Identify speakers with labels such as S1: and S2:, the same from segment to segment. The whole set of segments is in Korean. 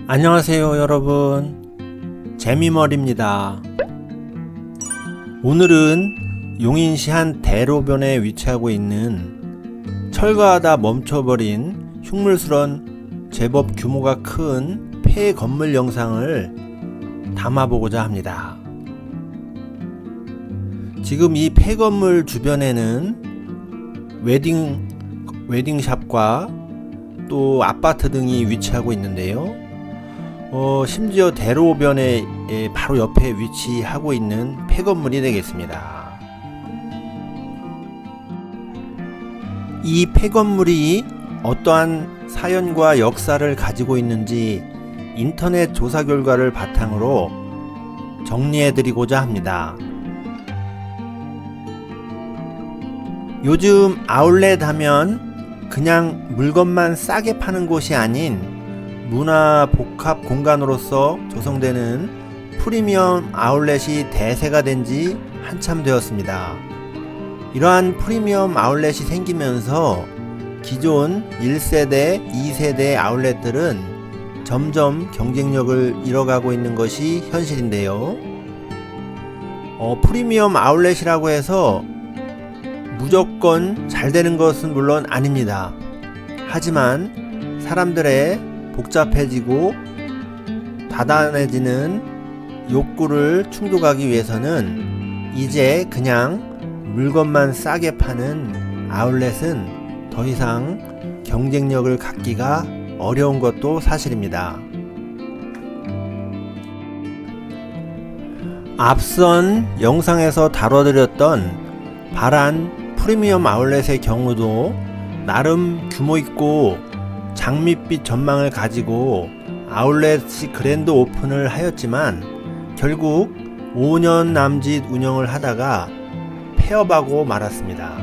S1: 안녕하세요 여러분, 재미멀입니다. 오늘은 용인시 한 대로변에 위치하고 있는 철거하다 멈춰버린 흉물스런 제법 규모가 큰 폐 건물 영상을 담아보고자 합니다. 지금 이 폐 건물 주변에는 웨딩샵과 또 아파트 등이 위치하고 있는데요. 심지어 대로변에 바로 옆에 위치하고 있는 폐건물이 되겠습니다. 이 폐건물이 어떠한 사연과 역사를 가지고 있는지 인터넷 조사 결과를 바탕으로 정리해드리고자 합니다. 요즘 아울렛 하면 그냥 물건만 싸게 파는 곳이 아닌 문화 복합 공간으로서 조성되는 프리미엄 아울렛이 대세가 된 지 한참 되었습니다. 이러한 프리미엄 아울렛이 생기면서 기존 1세대, 2세대 아울렛들은 점점 경쟁력을 잃어가고 있는 것이 현실인데요. 프리미엄 아울렛이라고 해서 무조건 잘 되는 것은 물론 아닙니다. 하지만 사람들의 복잡해지고 다단해지는 욕구를 충족하기 위해서는 이제 그냥 물건만 싸게 파는 아울렛은 더 이상 경쟁력을 갖기가 어려운 것도 사실입니다. 앞선 영상에서 다뤄드렸던 바란 프리미엄 아울렛의 경우도 나름 규모 있고 장밋빛 전망을 가지고 아울렛이 그랜드 오픈을 하였지만 결국 5년 남짓 운영을 하다가 폐업하고 말았습니다.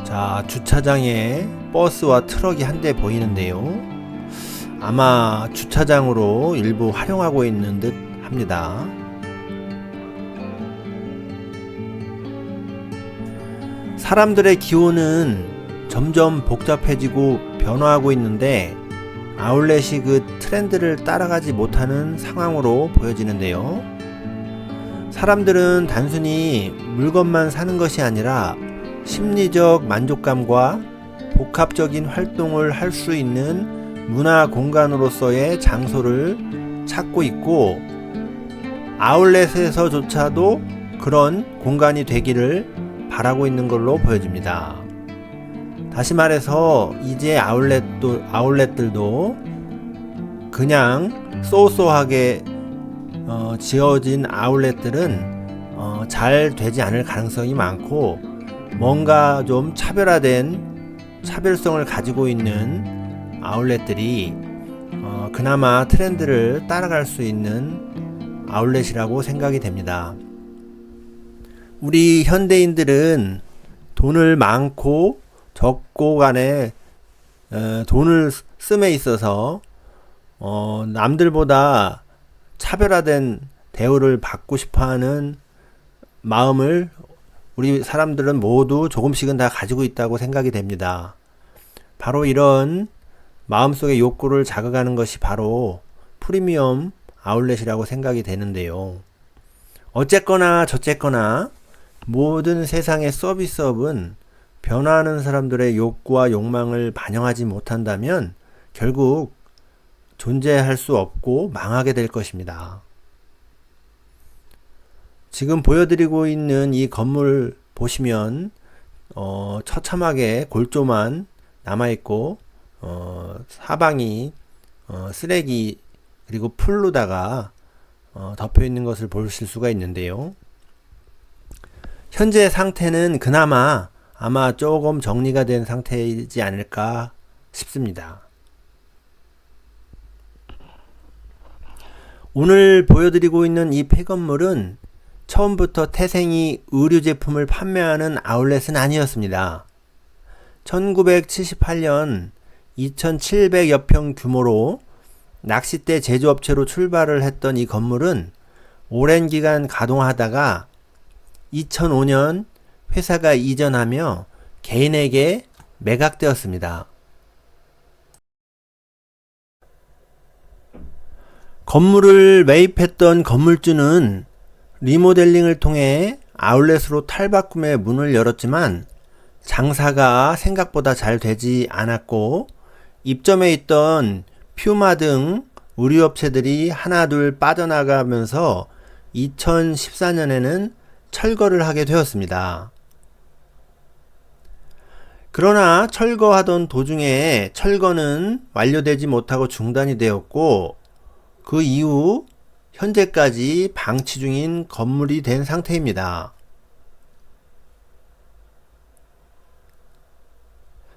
S1: 자, 주차장에 버스와 트럭이 한 대 보이는데요. 아마 주차장으로 일부 활용하고 있는 듯 합니다. 사람들의 기호는 점점 복잡해지고 변화하고 있는데 아울렛이 그 트렌드를 따라가지 못하는 상황으로 보여지는데요. 사람들은 단순히 물건만 사는 것이 아니라 심리적 만족감과 복합적인 활동을 할 수 있는 문화 공간으로서의 장소를 찾고 있고 아울렛에서조차도 그런 공간이 되기를 바라고 있는 걸로 보여집니다. 다시 말해서 이제 아울렛들도 그냥 쏘쏘하게 지어진 아울렛들은 잘 되지 않을 가능성이 많고 뭔가 좀 차별성을 가지고 있는 아울렛들이 그나마 트렌드를 따라갈 수 있는 아울렛이라고 생각이 됩니다. 우리 현대인들은 돈을 많고 적고 간에 돈을 씀에 있어서 남들보다 차별화된 대우를 받고 싶어하는 마음을 우리 사람들은 모두 조금씩은 다 가지고 있다고 생각이 됩니다. 바로 이런 마음속의 욕구를 자극하는 것이 바로 프리미엄 아울렛이라고 생각이 되는데요. 어쨌거나 저쨌거나 모든 세상의 서비스업은 변화하는 사람들의 욕구와 욕망을 반영하지 못한다면 결국 존재할 수 없고 망하게 될 것입니다. 지금 보여드리고 있는 이 건물 보시면 처참하게 골조만 남아있고 사방이 쓰레기 그리고 풀로다가 덮여있는 것을 보실 수가 있는데요. 현재 상태는 그나마 아마 조금 정리가 된 상태이지 않을까 싶습니다. 오늘 보여드리고 있는 이 폐건물은 처음부터 태생이 의류 제품을 판매하는 아울렛은 아니었습니다. 1978년 2700여 평 규모로 낚싯대 제조업체로 출발을 했던 이 건물은 오랜 기간 가동하다가 2005년 회사가 이전하며 개인에게 매각되었습니다. 건물을 매입했던 건물주는 리모델링을 통해 아울렛으로 탈바꿈의 문을 열었지만 장사가 생각보다 잘 되지 않았고 입점해 있던 퓨마 등 의류업체들이 하나둘 빠져나가면서 2014년에는 철거를 하게 되었습니다. 그러나 철거하던 도중에 철거는 완료되지 못하고 중단이 되었고 그 이후 현재까지 방치 중인 건물이 된 상태입니다.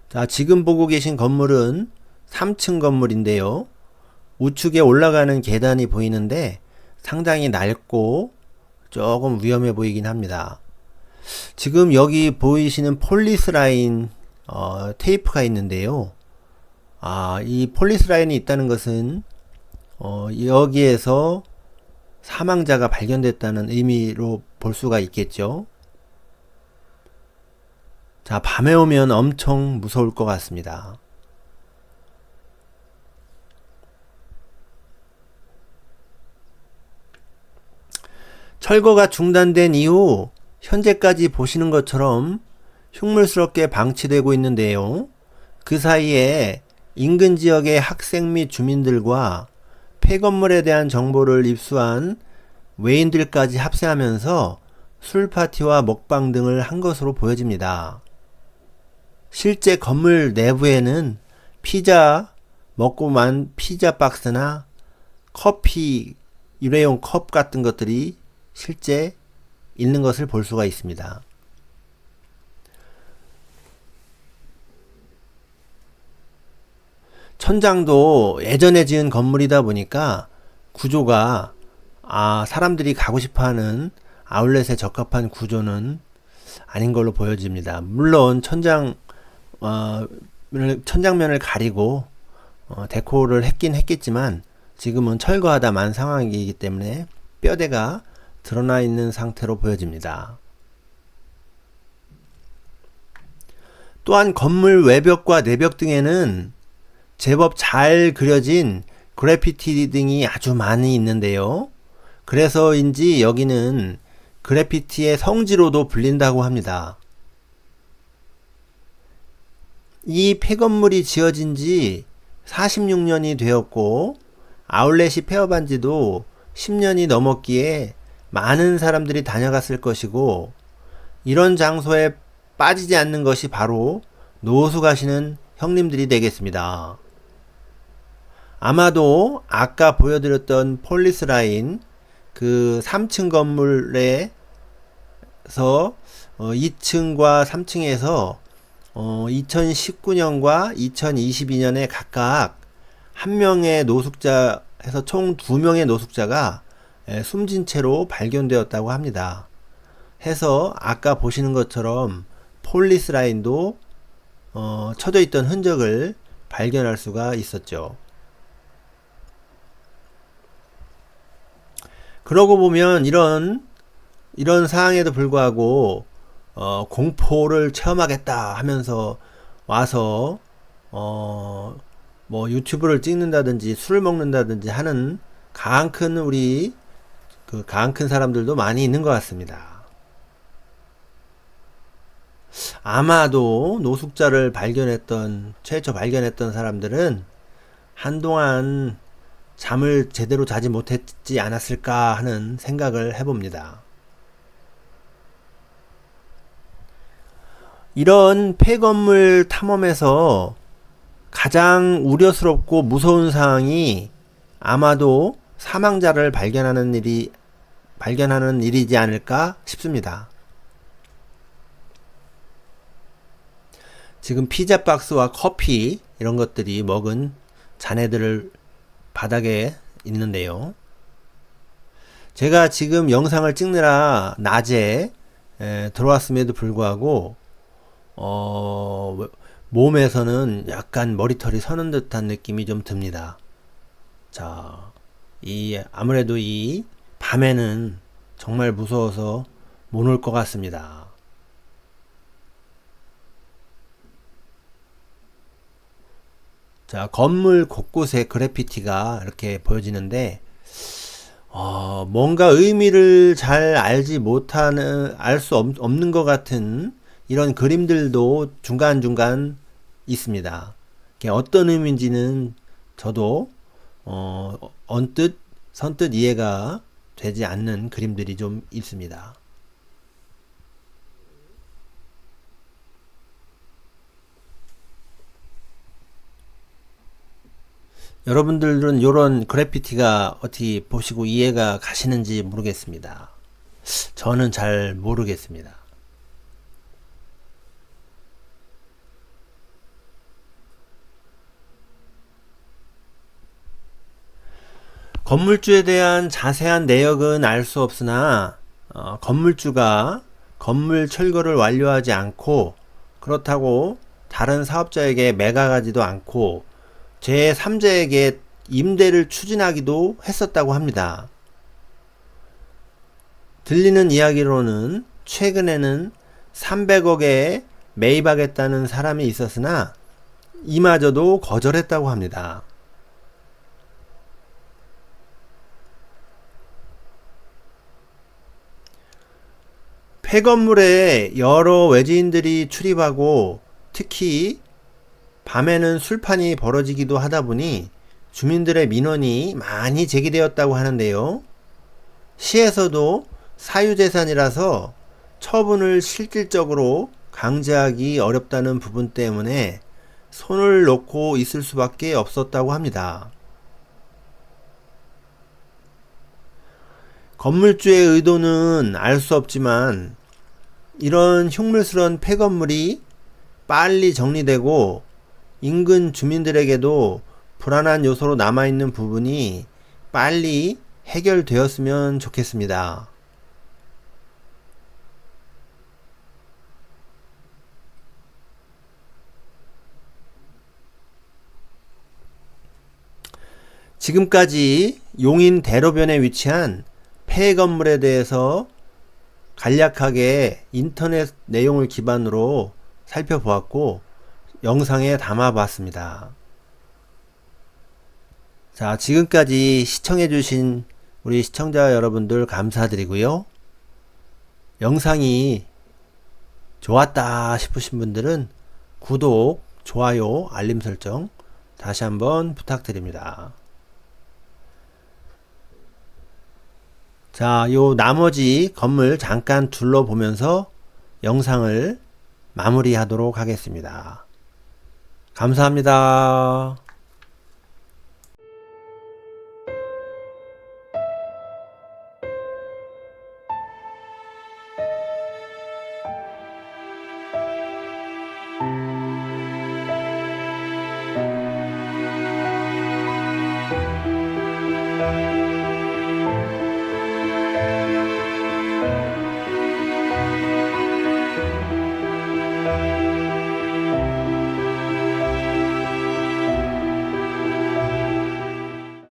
S1: 자, 지금 보고 계신 건물은 3층 건물인데요. 우측에 올라가는 계단이 보이는데 상당히 낡고 조금 위험해 보이긴 합니다. 지금 여기 보이시는 폴리스 라인 테이프가 있는데요. 이 폴리스 라인이 있다는 것은 여기에서 사망자가 발견됐다는 의미로 볼 수가 있겠죠. 자, 밤에 오면 엄청 무서울 것 같습니다. 철거가 중단된 이후 현재까지 보시는 것처럼 흉물스럽게 방치되고 있는데요. 그 사이에 인근 지역의 학생 및 주민들과 폐건물에 대한 정보를 입수한 외인들까지 합세하면서 술파티와 먹방 등을 한 것으로 보여집니다. 실제 건물 내부에는 피자, 먹고만 피자 박스나 커피, 일회용 컵 같은 것들이 실제 있는 것을 볼 수가 있습니다. 천장도 예전에 지은 건물이다 보니까 구조가 사람들이 가고 싶어하는 아울렛에 적합한 구조는 아닌 걸로 보여집니다. 물론 천장면을 가리고 데코를 했긴 했겠지만 지금은 철거하다 만 상황이기 때문에 뼈대가 드러나 있는 상태로 보여집니다. 또한 건물 외벽과 내벽 등에는 제법 잘 그려진 그래피티 등이 아주 많이 있는데요. 그래서인지 여기는 그래피티의 성지로도 불린다고 합니다. 이 폐건물이 지어진 지 46년이 되었고 아울렛이 폐업한 지도 10년이 넘었기에 많은 사람들이 다녀갔을 것이고 이런 장소에 빠지지 않는 것이 바로 노숙 하시는 형님들이 되겠습니다. 아마도 아까 보여드렸던 폴리스 라인 그 3층 건물에서 2층과 3층에서 2019년과 2022년에 각각 한 명의 노숙자 해서 총 2명의 노숙자가 숨진 채로 발견되었다고 합니다. 해서 아까 보시는 것처럼 폴리스 라인도 쳐져 있던 흔적을 발견할 수가 있었죠. 그러고 보면 이런 상황에도 불구하고 공포를 체험하겠다 하면서 와서 뭐 유튜브를 찍는다든지 술을 먹는다든지 하는 가ang 큰 사람들도 많이 있는 것 같습니다. 아마도 노숙자를 최초 발견했던 사람들은 한동안 잠을 제대로 자지 못했지 않았을까 하는 생각을 해봅니다. 이런 폐건물 탐험에서 가장 우려스럽고 무서운 사항이 아마도 사망자를 발견하는 일이지 않을까 싶습니다. 지금 피자 박스와 커피 이런 것들이 먹은 잔해들을 바닥에 있는데요. 제가 지금 영상을 찍느라 낮에 들어왔음에도 불구하고 몸에서는 약간 머리털이 서는 듯한 느낌이 좀 듭니다. 자, 아무래도 이 밤에는 정말 무서워서 못 올 것 같습니다. 자, 건물 곳곳에 그래피티가 이렇게 보여지는데 뭔가 의미를 잘 알지 못하는, 알 수 없는 것 같은 이런 그림들도 중간중간 있습니다. 이게 어떤 의미인지는 저도, 언뜻, 선뜻 이해가 되지 않는 그림들이 좀 있습니다. 여러분들은 이런 그래피티가 어떻게 보시고 이해가 가시는지 모르겠습니다. 저는 잘 모르겠습니다. 건물주에 대한 자세한 내역은 알 수 없으나 건물주가 건물 철거를 완료하지 않고, 그렇다고 다른 사업자에게 매각하지도 않고 제3자에게 임대를 추진하기도 했었다고 합니다. 들리는 이야기로는 최근에는 300억에 매입하겠다는 사람이 있었으나 이마저도 거절했다고 합니다. 폐건물에 여러 외지인들이 출입하고 특히 밤에는 술판이 벌어지기도 하다 보니 주민들의 민원이 많이 제기되었다고 하는데요. 시에서도 사유재산이라서 처분을 실질적으로 강제하기 어렵다는 부분 때문에 손을 놓고 있을 수밖에 없었다고 합니다. 건물주의 의도는 알 수 없지만 이런 흉물스러운 폐건물이 빨리 정리되고 인근 주민들에게도 불안한 요소로 남아있는 부분이 빨리 해결되었으면 좋겠습니다. 지금까지 용인 대로변에 위치한 폐 건물에 대해서 간략하게 인터넷 내용을 기반으로 살펴보았고 영상에 담아 봤습니다. 자, 지금까지 시청해주신 우리 시청자 여러분들 감사드리고요. 영상이 좋았다 싶으신 분들은 구독, 좋아요, 알림 설정 다시 한번 부탁드립니다. 자, 요 나머지 건물 잠깐 둘러보면서 영상을 마무리하도록 하겠습니다. 감사합니다.